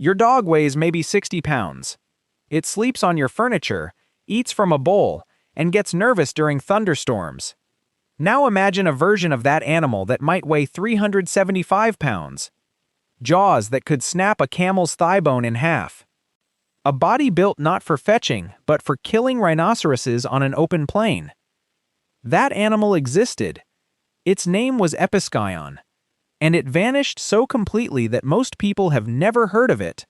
Your dog weighs maybe 60 pounds. It sleeps on your furniture, eats from a bowl, and gets nervous during thunderstorms. Now imagine a version of that animal that might weigh 375 pounds. Jaws that could snap a camel's thigh bone in half. A body built not for fetching, but for killing rhinoceroses on an open plain. That animal existed. Its name was Epicyon, and it vanished so completely that most people have never heard of it.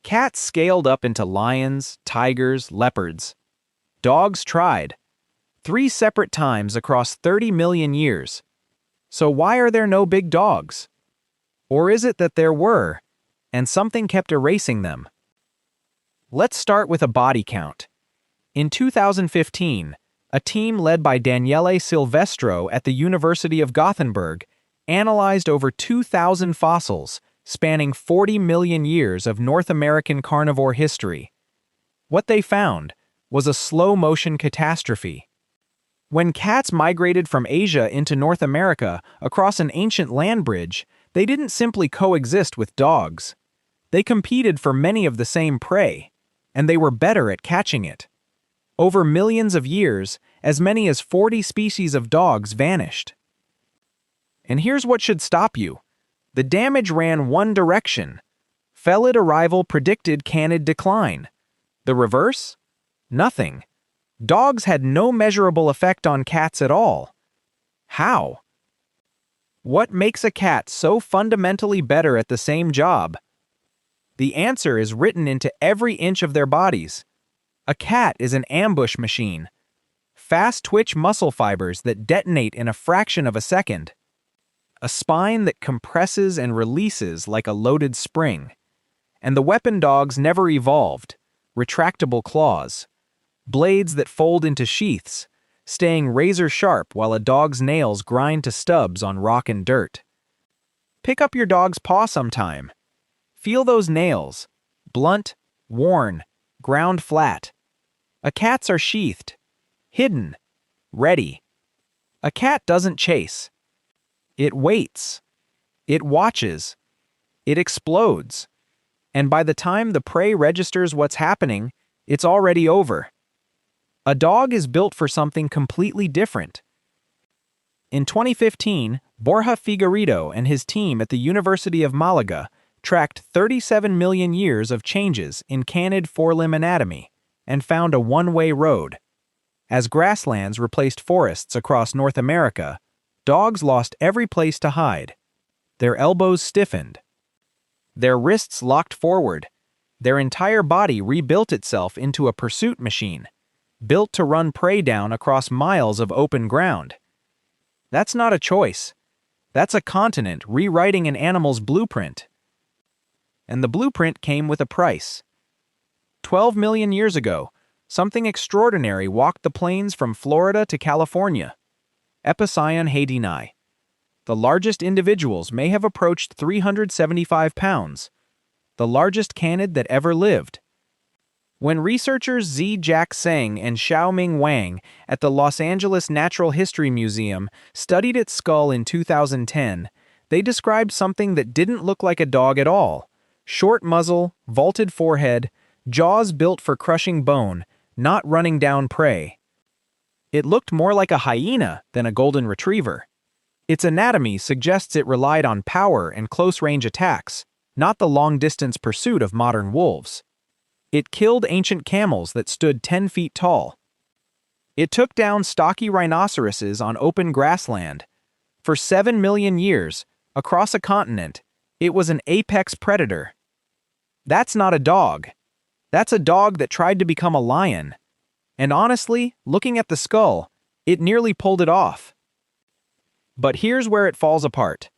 Cats scaled up into lions, tigers, leopards. Dogs tried. 3 separate times across 30 million years. So why are there no big dogs? Or is it that there were, and something kept erasing them? Let's start with a body count. In 2015, a team led by Daniele Silvestro at the University of Gothenburg analyzed over 2,000 fossils spanning 40 million years of North American carnivore history. What they found was a slow-motion catastrophe. When cats migrated from Asia into North America across an ancient land bridge, they didn't simply coexist with dogs. They competed for many of the same prey, and they were better at catching it. Over millions of years, as many as 40 species of dogs vanished. And here's what should stop you. The damage ran one direction. Felid arrival predicted canid decline. The reverse? Nothing. Dogs had no measurable effect on cats at all. How? What makes a cat so fundamentally better at the same job? The answer is written into every inch of their bodies. A cat is an ambush machine. Fast-twitch muscle fibers that detonate in a fraction of a second. A spine that compresses and releases like a loaded spring. And the weapon dogs never evolved. Retractable claws. Blades that fold into sheaths, staying razor-sharp while a dog's nails grind to stubs on rock and dirt. Pick up your dog's paw sometime. Feel those nails. Blunt, worn, ground flat. A cat's are sheathed. Hidden. Ready. A cat doesn't chase. It waits. It watches. It explodes. And by the time the prey registers what's happening, it's already over. A dog is built for something completely different. In 2015, Borja Figueiredo and his team at the University of Malaga tracked 37 million years of changes in canid forelimb anatomy and found a one-way road. As grasslands replaced forests across North America, dogs lost every place to hide. Their elbows stiffened. Their wrists locked forward. Their entire body rebuilt itself into a pursuit machine, built to run prey down across miles of open ground. That's not a choice. That's a continent rewriting an animal's blueprint. And the blueprint came with a price. 12 million years ago, something extraordinary walked the plains from Florida to California. Epicyon haydeni. The largest individuals may have approached 375 pounds, the largest canid that ever lived. When researchers Zi Jack Seng and Xiaoming Wang at the Los Angeles Natural History Museum studied its skull in 2010, they described something that didn't look like a dog at all. Short muzzle, vaulted forehead, jaws built for crushing bone, not running down prey. It looked more like a hyena than a golden retriever. Its anatomy suggests it relied on power and close-range attacks, not the long-distance pursuit of modern wolves. It killed ancient camels that stood 10 feet tall. It took down stocky rhinoceroses on open grassland. For 7 million years, across a continent, it was an apex predator. That's not a dog. That's a dog that tried to become a lion. And honestly, looking at the skull, it nearly pulled it off. But here's where it falls apart.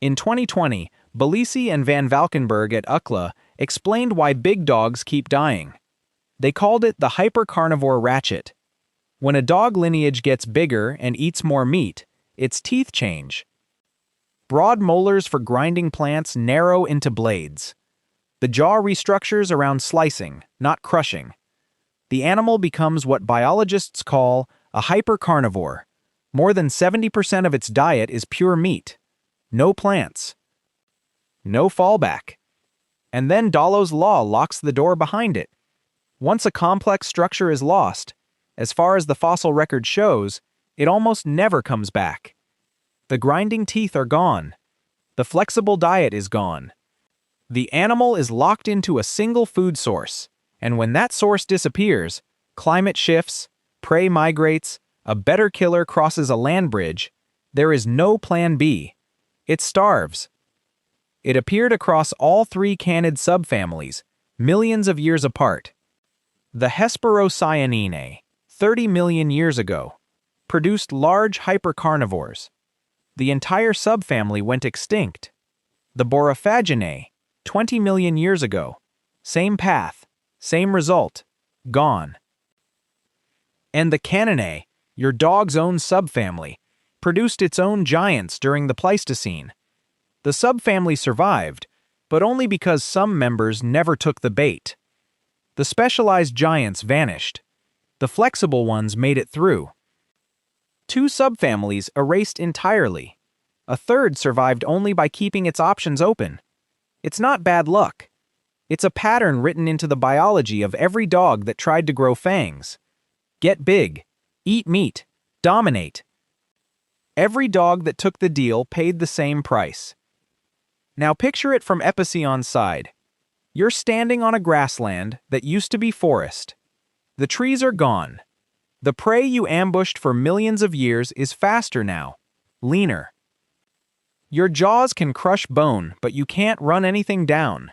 In 2020, Belisi and Van Valkenburg at UCLA explained why big dogs keep dying. They called it the hypercarnivore ratchet. When a dog lineage gets bigger and eats more meat, its teeth change. Broad molars for grinding plants narrow into blades. The jaw restructures around slicing, not crushing. The animal becomes what biologists call a hypercarnivore. More than 70% of its diet is pure meat. No plants. No fallback. And then Dallow's law locks the door behind it. Once a complex structure is lost, as far as the fossil record shows, it almost never comes back. The grinding teeth are gone. The flexible diet is gone. The animal is locked into a single food source, and when that source disappears, climate shifts, prey migrates, a better killer crosses a land bridge, there is no plan B. It starves. It appeared across all three canid subfamilies, millions of years apart. The Hesperocyaninae, 30 million years ago, produced large hypercarnivores. The entire subfamily went extinct. The Borophaginae, 20 million years ago, same path, same result, gone. And the Caninae, your dog's own subfamily, produced its own giants during the Pleistocene. The subfamily survived, but only because some members never took the bait. The specialized giants vanished. The flexible ones made it through. 2 subfamilies erased entirely. A third survived only by keeping its options open. It's not bad luck. It's a pattern written into the biology of every dog that tried to grow fangs. Get big, eat meat, dominate. Every dog that took the deal paid the same price. Now picture it from Epicyon's side. You're standing on a grassland that used to be forest. The trees are gone. The prey you ambushed for millions of years is faster now, leaner. Your jaws can crush bone, but you can't run anything down.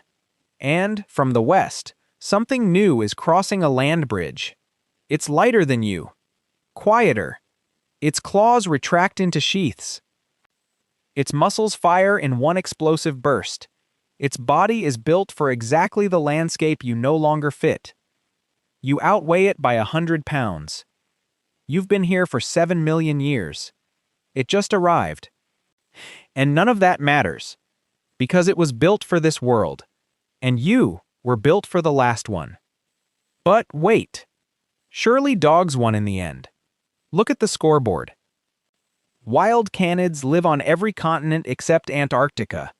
And, from the west, something new is crossing a land bridge. It's lighter than you, quieter. Its claws retract into sheaths. Its muscles fire in one explosive burst. Its body is built for exactly the landscape you no longer fit. You outweigh it by 100 pounds. You've been here for 7 million years. It just arrived. And none of that matters, because it was built for this world, and you were built for the last one. But wait. Surely dogs won in the end. Look at the scoreboard. Wild canids live on every continent except Antarctica.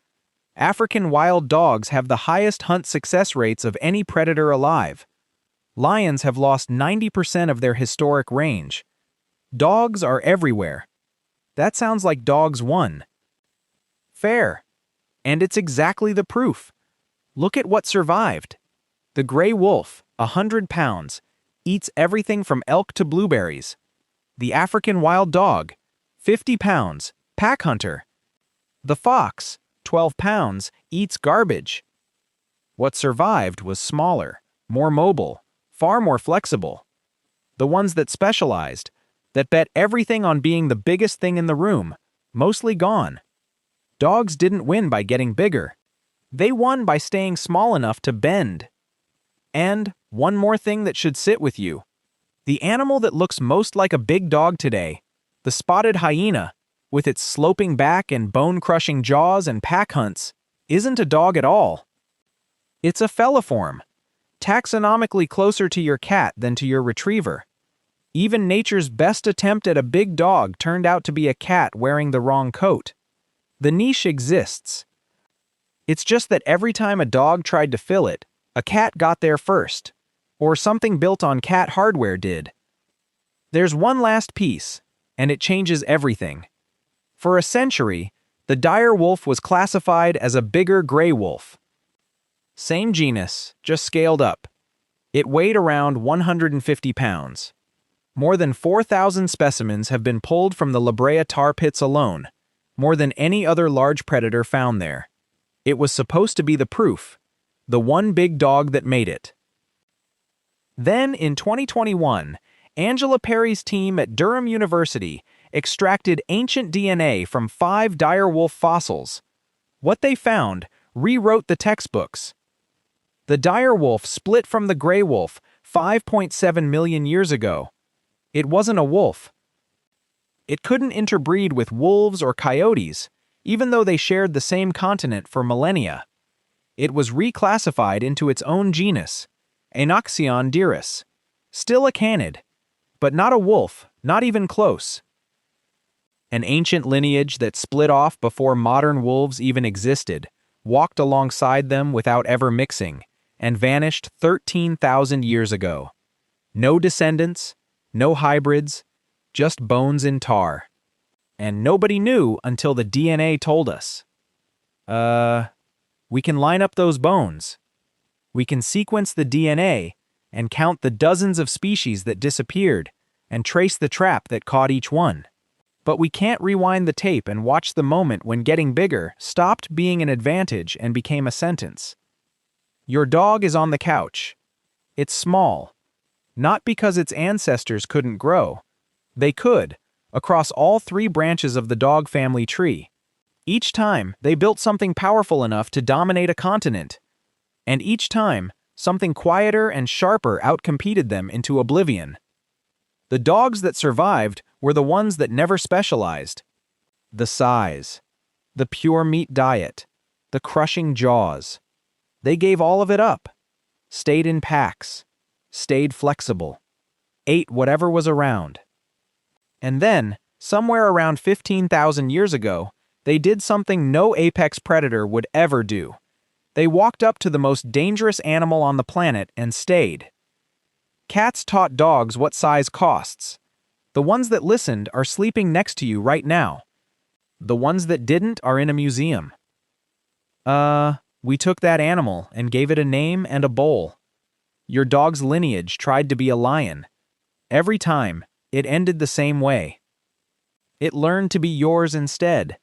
African wild dogs have the highest hunt success rates of any predator alive. Lions have lost 90% of their historic range. Dogs are everywhere. That sounds like dogs won. Fair. And it's exactly the proof. Look at what survived. The gray wolf, 100 pounds, eats everything from elk to blueberries. The African wild dog, 50 pounds, pack hunter. The fox, 12 pounds, eats garbage. What survived was smaller, more mobile, far more flexible. The ones that specialized, that bet everything on being the biggest thing in the room, mostly gone. Dogs didn't win by getting bigger. They won by staying small enough to bend. And one more thing that should sit with you. The animal that looks most like a big dog today, the spotted hyena, with its sloping back and bone-crushing jaws and pack hunts, isn't a dog at all. It's a feliform, taxonomically closer to your cat than to your retriever. Even nature's best attempt at a big dog turned out to be a cat wearing the wrong coat. The niche exists. It's just that every time a dog tried to fill it, a cat got there first, or something built on cat hardware did. There's one last piece, and it changes everything. For a century, the dire wolf was classified as a bigger gray wolf. Same genus, just scaled up. It weighed around 150 pounds. More than 4,000 specimens have been pulled from the La Brea tar pits alone, more than any other large predator found there. It was supposed to be the proof, the one big dog that made it. Then, in 2021, Angela Perry's team at Durham University extracted ancient DNA from 5 dire wolf fossils. What they found rewrote the textbooks. The dire wolf split from the gray wolf 5.7 million years ago. It wasn't a wolf. It couldn't interbreed with wolves or coyotes, even though they shared the same continent for millennia. It was reclassified into its own genus, Epicyon dirus. Still a canid, but not a wolf, not even close. An ancient lineage that split off before modern wolves even existed, walked alongside them without ever mixing, and vanished 13,000 years ago. No descendants, no hybrids, just bones in tar. And nobody knew until the DNA told us. We can line up those bones. We can sequence the DNA and count the dozens of species that disappeared and trace the trap that caught each one. But we can't rewind the tape and watch the moment when getting bigger stopped being an advantage and became a sentence. Your dog is on the couch. It's small. Not because its ancestors couldn't grow. They could, across all 3 branches of the dog family tree. Each time, they built something powerful enough to dominate a continent. And each time, something quieter and sharper outcompeted them into oblivion. The dogs that survived were the ones that never specialized. The size, the pure meat diet, the crushing jaws. They gave all of it up, stayed in packs, stayed flexible, ate whatever was around. And then, somewhere around 15,000 years ago, they did something no apex predator would ever do. They walked up to the most dangerous animal on the planet and stayed. Cats taught dogs what size costs. The ones that listened are sleeping next to you right now. The ones that didn't are in a museum. We took that animal and gave it a name and a bowl. Your dog's lineage tried to be a lion. Every time, it ended the same way. It learned to be yours instead.